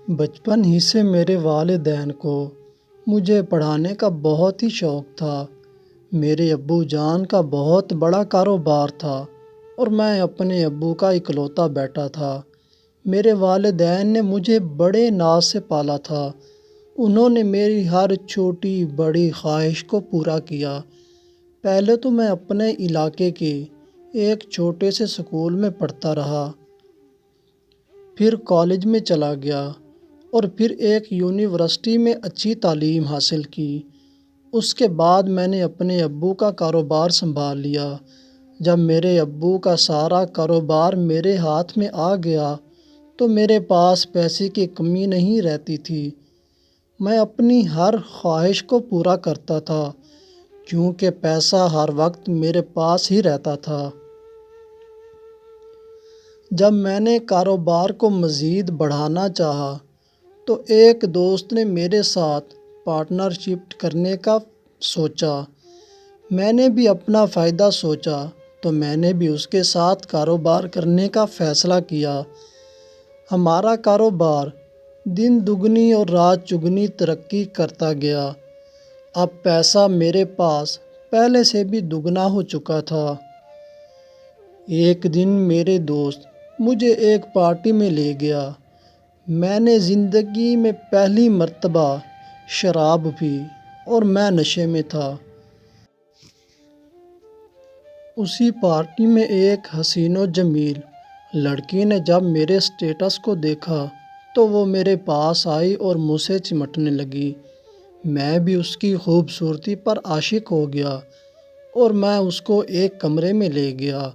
بچپن ہی سے میرے والدین کو مجھے پڑھانے کا بہت ہی شوق تھا۔ میرے ابو جان کا بہت بڑا کاروبار تھا اور میں اپنے ابو کا اکلوتا بیٹا تھا۔ میرے والدین نے مجھے بڑے ناز سے پالا تھا۔ انہوں نے میری ہر چھوٹی بڑی خواہش کو پورا کیا۔ پہلے تو میں اپنے علاقے کے ایک چھوٹے سے اسکول میں پڑھتا رہا، پھر کالج میں چلا گیا اور پھر ایک یونیورسٹی میں اچھی تعلیم حاصل کی۔ اس کے بعد میں نے اپنے ابو کا کاروبار سنبھال لیا۔ جب میرے ابو کا سارا کاروبار میرے ہاتھ میں آ گیا تو میرے پاس پیسے کی کمی نہیں رہتی تھی۔ میں اپنی ہر خواہش کو پورا کرتا تھا کیونکہ پیسہ ہر وقت میرے پاس ہی رہتا تھا۔ جب میں نے کاروبار کو مزید بڑھانا چاہا تو ایک دوست نے میرے ساتھ پارٹنرشپ کرنے کا سوچا۔ میں نے بھی اپنا فائدہ سوچا تو میں نے بھی اس کے ساتھ کاروبار کرنے کا فیصلہ کیا۔ ہمارا کاروبار دن دگنی اور رات چگنی ترقی کرتا گیا۔ اب پیسہ میرے پاس پہلے سے بھی دگنا ہو چکا تھا۔ ایک دن میرے دوست مجھے ایک پارٹی میں لے گیا۔ میں نے زندگی میں پہلی مرتبہ شراب پی اور میں نشے میں تھا۔ اسی پارٹی میں ایک حسین و جمیل لڑکی نے جب میرے اسٹیٹس کو دیکھا تو وہ میرے پاس آئی اور مجھ سے چمٹنے لگی۔ میں بھی اس کی خوبصورتی پر عاشق ہو گیا اور میں اس کو ایک کمرے میں لے گیا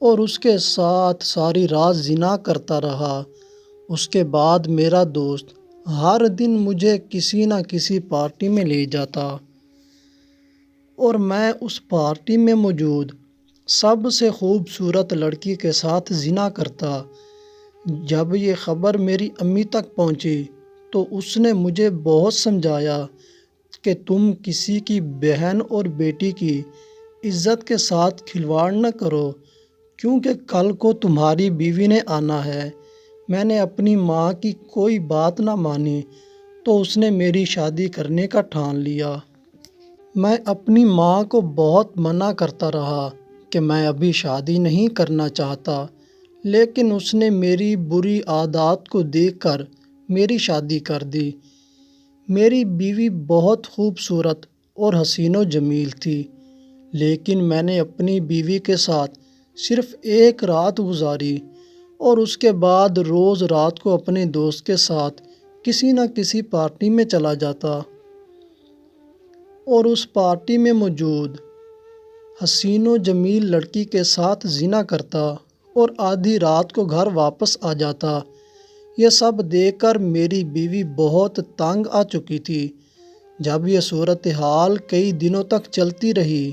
اور اس کے ساتھ ساری رات زنا کرتا رہا۔ اس کے بعد میرا دوست ہر دن مجھے کسی نہ کسی پارٹی میں لے جاتا اور میں اس پارٹی میں موجود سب سے خوبصورت لڑکی کے ساتھ زنا کرتا۔ جب یہ خبر میری امی تک پہنچی تو اس نے مجھے بہت سمجھایا کہ تم کسی کی بہن اور بیٹی کی عزت کے ساتھ کھلواڑ نہ کرو کیونکہ کل کو تمہاری بیوی نے آنا ہے۔ میں نے اپنی ماں کی کوئی بات نہ مانی تو اس نے میری شادی کرنے کا ٹھان لیا۔ میں اپنی ماں کو بہت منع کرتا رہا کہ میں ابھی شادی نہیں کرنا چاہتا، لیکن اس نے میری بری عادات کو دیکھ کر میری شادی کر دی۔ میری بیوی بہت خوبصورت اور حسین و جمیل تھی، لیکن میں نے اپنی بیوی کے ساتھ صرف ایک رات گزاری اور اس کے بعد روز رات کو اپنے دوست کے ساتھ کسی نہ کسی پارٹی میں چلا جاتا اور اس پارٹی میں موجود حسین و جمیل لڑکی کے ساتھ زنا کرتا اور آدھی رات کو گھر واپس آ جاتا۔ یہ سب دیکھ کر میری بیوی بہت تنگ آ چکی تھی۔ جب یہ صورتحال کئی دنوں تک چلتی رہی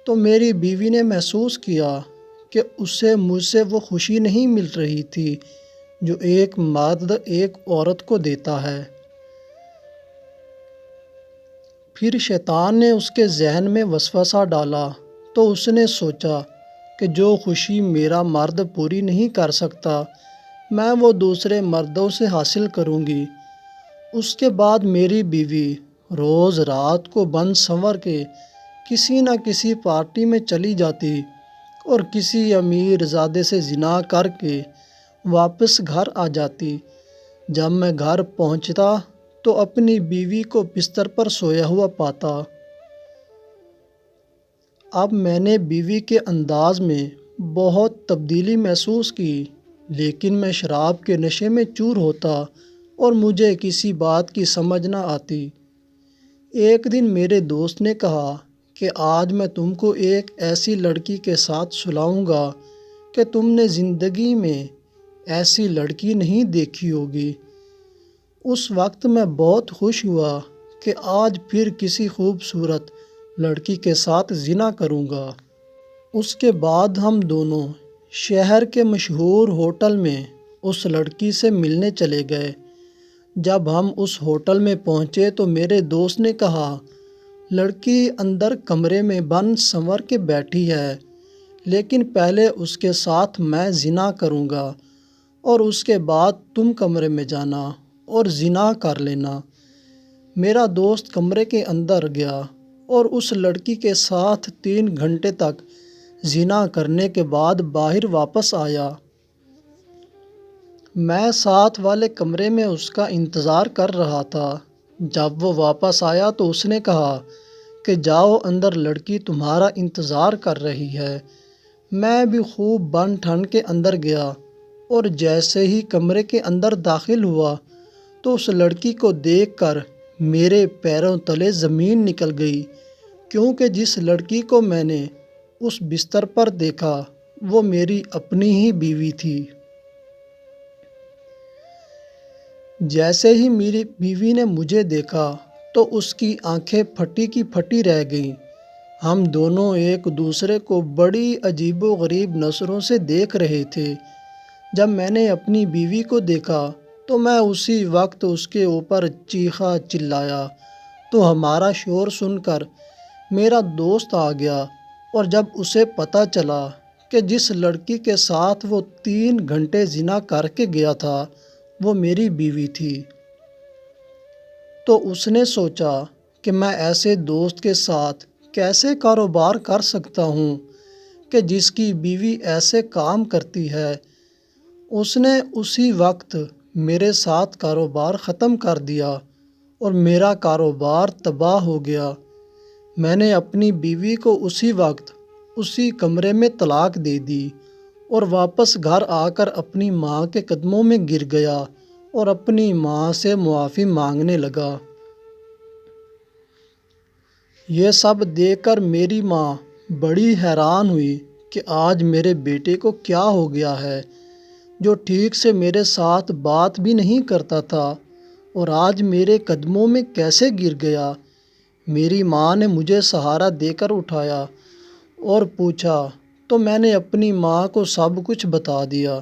تو میری بیوی نے محسوس کیا کہ اسے مجھ سے وہ خوشی نہیں مل رہی تھی جو ایک مرد ایک عورت کو دیتا ہے۔ پھر شیطان نے اس کے ذہن میں وسوسہ ڈالا تو اس نے سوچا کہ جو خوشی میرا مرد پوری نہیں کر سکتا میں وہ دوسرے مردوں سے حاصل کروں گی۔ اس کے بعد میری بیوی روز رات کو بن سنور کے کسی نہ کسی پارٹی میں چلی جاتی اور کسی امیر زادے سے زنا کر کے واپس گھر آ جاتی۔ جب میں گھر پہنچتا تو اپنی بیوی کو بستر پر سویا ہوا پاتا۔ اب میں نے بیوی کے انداز میں بہت تبدیلی محسوس کی، لیکن میں شراب کے نشے میں چور ہوتا اور مجھے کسی بات کی سمجھ نہ آتی۔ ایک دن میرے دوست نے کہا کہ آج میں تم کو ایک ایسی لڑکی کے ساتھ سلاؤں گا کہ تم نے زندگی میں ایسی لڑکی نہیں دیکھی ہوگی۔ اس وقت میں بہت خوش ہوا کہ آج پھر کسی خوبصورت لڑکی کے ساتھ زنا کروں گا۔ اس کے بعد ہم دونوں شہر کے مشہور ہوٹل میں اس لڑکی سے ملنے چلے گئے۔ جب ہم اس ہوٹل میں پہنچے تو میرے دوست نے کہا، لڑکی اندر کمرے میں بن سنور کے بیٹھی ہے، لیکن پہلے اس کے ساتھ میں زنا کروں گا اور اس کے بعد تم کمرے میں جانا اور زنا کر لینا۔ میرا دوست کمرے کے اندر گیا اور اس لڑکی کے ساتھ 3 گھنٹے تک زنا کرنے کے بعد باہر واپس آیا۔ میں ساتھ والے کمرے میں اس کا انتظار کر رہا تھا۔ جب وہ واپس آیا تو اس نے کہا کہ جاؤ اندر، لڑکی تمہارا انتظار کر رہی ہے۔ میں بھی خوب بن ٹھن کے اندر گیا اور جیسے ہی کمرے کے اندر داخل ہوا تو اس لڑکی کو دیکھ کر میرے پیروں تلے زمین نکل گئی، کیونکہ جس لڑکی کو میں نے اس بستر پر دیکھا وہ میری اپنی ہی بیوی تھی۔ جیسے ہی میری بیوی نے مجھے دیکھا تو اس کی آنکھیں پھٹی کی پھٹی رہ گئیں۔ ہم دونوں ایک دوسرے کو بڑی عجیب و غریب نظروں سے دیکھ رہے تھے۔ جب میں نے اپنی بیوی کو دیکھا تو میں اسی وقت اس کے اوپر چیخا چلایا تو ہمارا شور سن کر میرا دوست آ گیا، اور جب اسے پتہ چلا کہ جس لڑکی کے ساتھ وہ 3 گھنٹے زنا کر کے گیا تھا وہ میری بیوی تھی، تو اس نے سوچا کہ میں ایسے دوست کے ساتھ کیسے کاروبار کر سکتا ہوں کہ جس کی بیوی ایسے کام کرتی ہے۔ اس نے اسی وقت میرے ساتھ کاروبار ختم کر دیا اور میرا کاروبار تباہ ہو گیا۔ میں نے اپنی بیوی کو اسی وقت اسی کمرے میں طلاق دے دی اور واپس گھر آ کر اپنی ماں کے قدموں میں گر گیا اور اپنی ماں سے معافی مانگنے لگا۔ یہ سب دیکھ کر میری ماں بڑی حیران ہوئی کہ آج میرے بیٹے کو کیا ہو گیا ہے، جو ٹھیک سے میرے ساتھ بات بھی نہیں کرتا تھا اور آج میرے قدموں میں کیسے گر گیا۔ میری ماں نے مجھے سہارا دے کر اٹھایا اور پوچھا تو میں نے اپنی ماں کو سب کچھ بتا دیا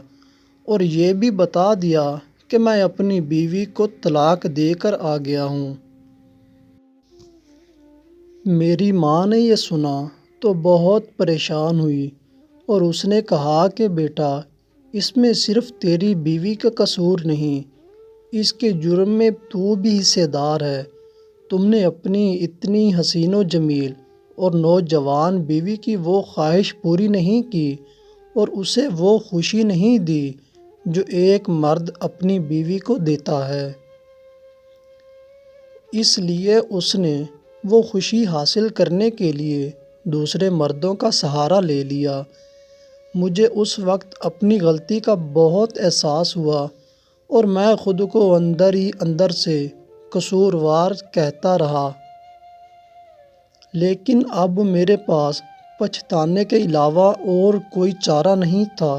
اور یہ بھی بتا دیا کہ میں اپنی بیوی کو طلاق دے کر آ گیا ہوں۔ میری ماں نے یہ سنا تو بہت پریشان ہوئی اور اس نے کہا کہ بیٹا، اس میں صرف تیری بیوی کا قصور نہیں، اس کے جرم میں تو بھی حصے دار ہے۔ تم نے اپنی اتنی حسین و جمیل اور نوجوان بیوی کی وہ خواہش پوری نہیں کی اور اسے وہ خوشی نہیں دی جو ایک مرد اپنی بیوی کو دیتا ہے۔ اس لیے اس نے وہ خوشی حاصل کرنے کے لیے دوسرے مردوں کا سہارا لے لیا۔ مجھے اس وقت اپنی غلطی کا بہت احساس ہوا اور میں خود کو اندر ہی اندر سے قصوروار کہتا رہا، لیکن اب میرے پاس پچھتانے کے علاوہ اور کوئی چارہ نہیں تھا۔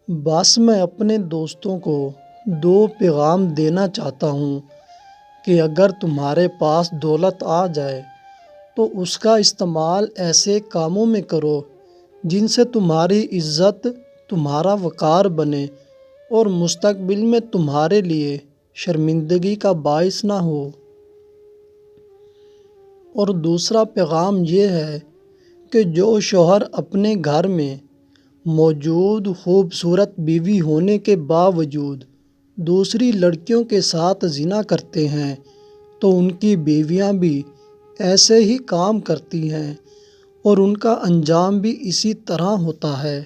بس میں اپنے دوستوں کو 2 پیغام دینا چاہتا ہوں کہ اگر تمہارے پاس دولت آ جائے تو اس کا استعمال ایسے کاموں میں کرو جن سے تمہاری عزت، تمہارا وقار بنے اور مستقبل میں تمہارے لیے شرمندگی کا باعث نہ ہو۔ اور دوسرا پیغام یہ ہے کہ جو شوہر اپنے گھر میں موجود خوبصورت بیوی ہونے کے باوجود دوسری لڑکیوں کے ساتھ زنا کرتے ہیں تو ان کی بیویاں بھی ایسے ہی کام کرتی ہیں اور ان کا انجام بھی اسی طرح ہوتا ہے۔